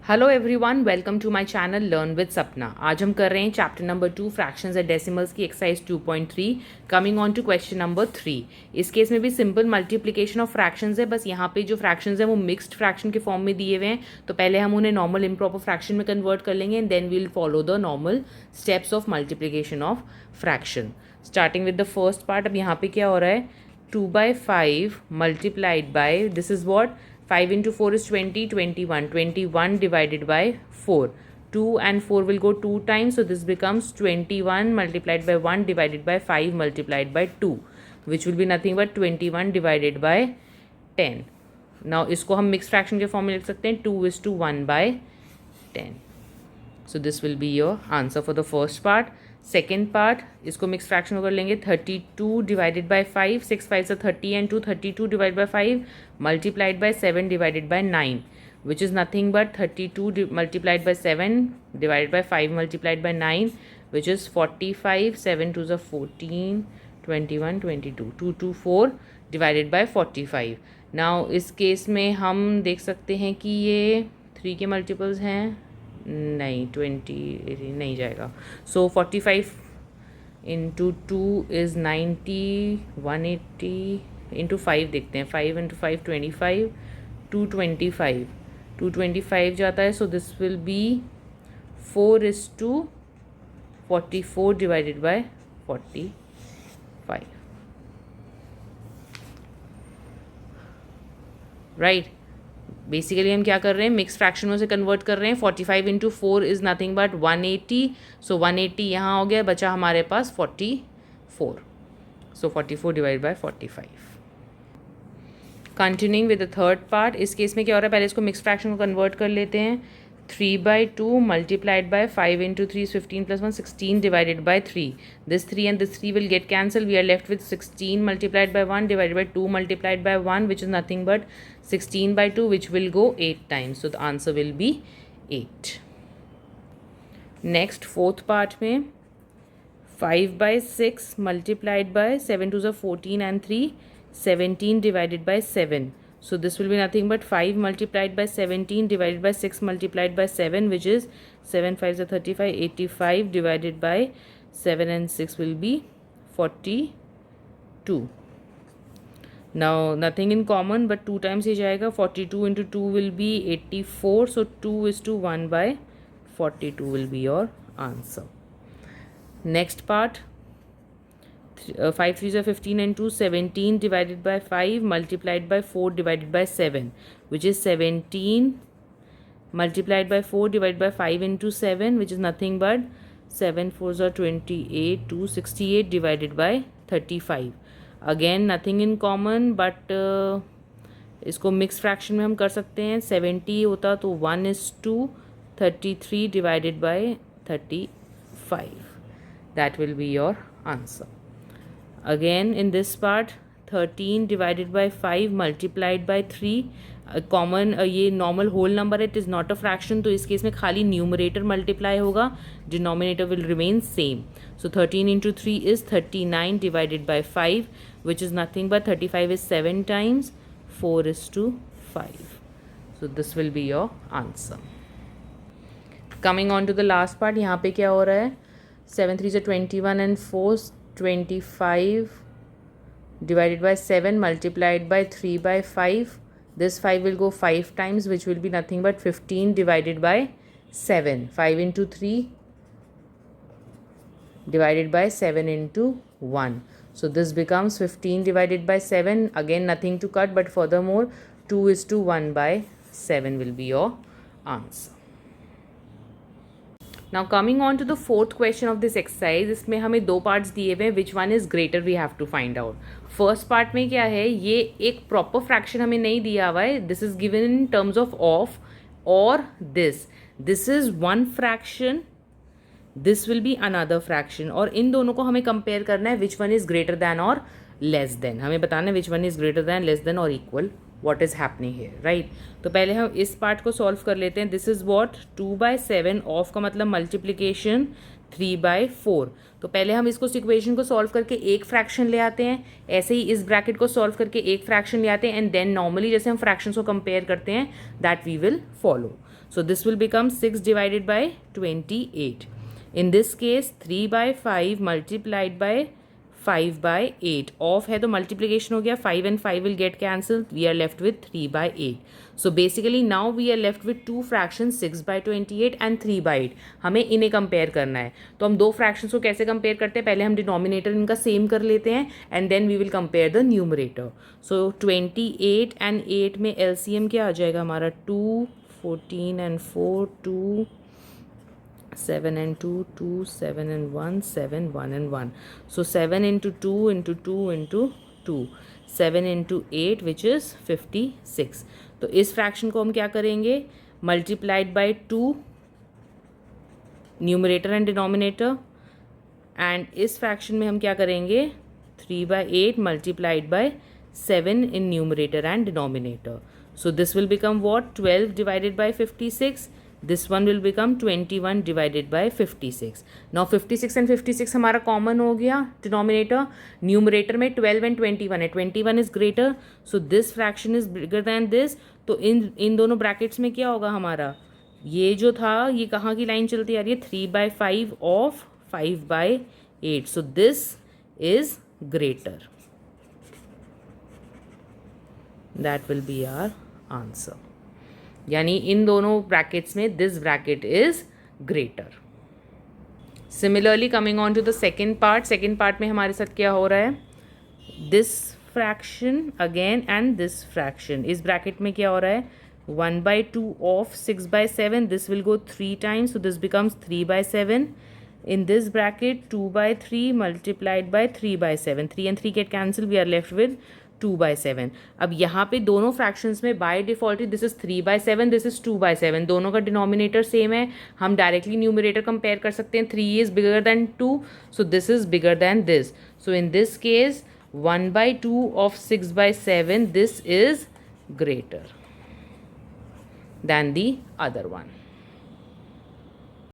Hello everyone, welcome to my channel learn with Sapna. आज हम कर रहे हैं chapter number 2 fractions and decimals की exercise 2.3 coming on to question number 3। इस केस में भी सिंपल मल्टीप्लिकेशन ऑफ फ्रैक्शंस है, बस यहाँ पे जो फ्रैक्शंस हैं वो मिक्स्ड फ्रैक्शन के फॉर्म में दिए हुए हैं। तो पहले हम उन्हें नॉर्मल इम्प्रॉपर फ्रैक्शन में कन्वर्ट कर लेंगे and then we'll follow the normal steps of multiplication of fraction. Starting with the first part. अब यहाँ पे क्या हो रहा है, 2/5 multiplied by, this is what, 5 into 4 is 20, 21. 21 divided by 4. 2 and 4 will go 2 times. So this becomes 21 multiplied by 1 divided by 5 multiplied by 2. Which will be nothing but 21 divided by 10. Now इसको हम mixed fraction के form में लिख सकते हैं 2:1/10. So this will be your answer for the first part. Second part, इसको mix fraction कर लेंगे 32 डिवाइडेड बाई 5, 6 5 से 30 and 2, 32 divide by 5 multiplied by 7 divided by 9, which is nothing but 32 multiplied by 7 divided by 5 multiplied by 9, which is 45, 7 2 ज़ा 14, 21 22, 224 divided by 45। Now इस case में हम देख सकते हैं कि ये 3 के मल्टीपल्स हैं, नहीं 20 नहीं जाएगा। सो 45 इंटू 2 इज़ 90, 180 इंटू 5 देखते हैं, 5 इंटू 5 25, 225 जाता है। सो this will B 4:44 divided by 45, right. Basically हम क्या कर रहे हैं, मिक्स फ्रैक्शन में से कन्वर्ट कर रहे हैं। 45 इंटू 4 इज़ नथिंग बट 180। सो 180 यहाँ हो गया, बचा हमारे पास 44। सो 44 divide by 45। Continuing with the third part. इस केस में क्या हो रहा है, पहले इसको मिक्स फ्रैक्शन को कन्वर्ट कर लेते हैं। 3/2 multiplied by 5 into 3 is 15 plus 1, 16 divided by 3. This 3 and this 3 will get cancelled. We are left with 16 multiplied by 1 divided by 2 multiplied by 1, which is nothing but 16/2, which will go 8 times. So the answer will be 8. Next, fourth part में 5/6 multiplied by 7 2 is 14 and 3, 17 divided by 7. So this will be nothing but 5 multiplied by 17 divided by 6 multiplied by 7, which is 7 5 is 35, 85 divided by 7 and 6 will be 42. Now nothing in common but 2 times ही जाएगा, 42 into 2 will be 84. So 2:1/42 will be your answer. Next part. 5 3 is 15 and 2, 17 divided by 5 multiplied by 4 divided by 7, which is 17 multiplied by 4 divided by 5 into 7, which is nothing but 7 4s are 28, 268 divided by 35. Again nothing in common but इसको mix fraction में हम कर सकते हैं। 70 होता तो 1:33 divided by 35. That will be your answer. Again in this part 13 divided by 5 multiplied by 3, common ये normal whole number है, it is not a fraction, तो इस केस में खाली न्यूमरेटर मल्टीप्लाई होगा, denominator will remain same. So 13 into 3 is 39 divided by 5, which is nothing but 35 is 7 times, 4:5. So this will be your answer. Coming on to the last part, यहाँ पे क्या हो रहा है, 7 3 is 21 and 4, 25 divided by 7 multiplied by 3/5. This 5 will go 5 times, which will be nothing but 15 divided by 7. 5 into 3 divided by 7 into 1. So this becomes 15 divided by 7. Again nothing to cut, but furthermore 2:1/7 will be your answer. Now coming on to the fourth question of this exercise, इसमें हमें 2 parts दिए हुए हैं, which one is greater we have to find out. First part में क्या है, ये एक प्रॉपर फ्रैक्शन हमें नहीं दिया हुआ है, this is given in terms of और this is one fraction, this will be another fraction, और इन दोनों को हमें कंपेयर करना है, which one is greater than और लेस देन। हमें बताना है which one is greater than, less than और equal, what is happening here, right? तो पहले हम इस पार्ट को सॉल्व कर लेते हैं। दिस इज वॉट, 2/7 ऑफ का मतलब मल्टीप्लीकेशन 3/4। तो पहले हम इसको इक्वेशन को सॉल्व करके एक फ्रैक्शन ले आते हैं, ऐसे ही इस ब्रैकेट को सॉल्व करके एक फ्रैक्शन ले आते हैं, एंड देन नॉर्मली जैसे हम फ्रैक्शंस को कंपेयर करते हैं that we will follow. So this will become 6 divided by 28. In this case 3 by 5 multiplied by 5 by 8. Off है तो multiplication हो गया, 5 and 5 will get cancelled. We are left with 3 by 8. So basically now we are left with two fractions 6 by 28 and 3 by 8. हमें इन्हें compare करना है. तो हम दो फ्रैक्शंस को कैसे कंपेयर करते हैं? पहले हम डिनोमिनेटर इनका सेम कर लेते हैं and then we will compare the numerator. So 28 and 8 में LCM क्या आ जाएगा हमारा? 2, 14 and 4, 2, 7 and 2, 2, 7 and 1, 7, 1 and 1. So 7 into 2 into 2 into 2. 7 into 8 which is 56. तो इस फ्रैक्शन को हम क्या करेंगे? Multiplied by 2 numerator and denominator, and इस फ्रैक्शन में हम क्या करेंगे? 3 by 8 multiplied by 7 in numerator and denominator. So this will become what? 12 divided by 56. This one will become 21 divided by 56. Now 56 and 56 हमारा कॉमन हो गया डिनोमिनेटर. न्यूमरेटर में 12 and 21 है. 21 is greater. So this fraction is bigger than this. तो इन दोनों brackets में क्या होगा हमारा? ये जो था ये कहाँ की लाइन चलती आ रही है? 3 by 5 of 5 by 8. So this is greater. That will be our answer. यानी इन दोनों ब्रैकेट्स में this bracket is greater. Similarly coming on to the second part में हमारे साथ क्या हो रहा है? This fraction again and this fraction. इस ब्रैकेट में क्या हो रहा है? 1 by 2 of 6 by 7. This will go 3 times, so this becomes 3 by 7. In this bracket 2 by 3 multiplied by 3 by 7. 3 and 3 get cancelled. We are left with 2 by 7. अब यहाँ पे दोनों फ्रैक्शंस में by default this is 3 by 7, this is 2 by 7. दोनों का denominator same है. हम directly numerator compare कर सकते हैं. 3 is bigger than 2, so this is bigger than this. So in this case 1 by 2 of 6 by 7, this is greater than the other one.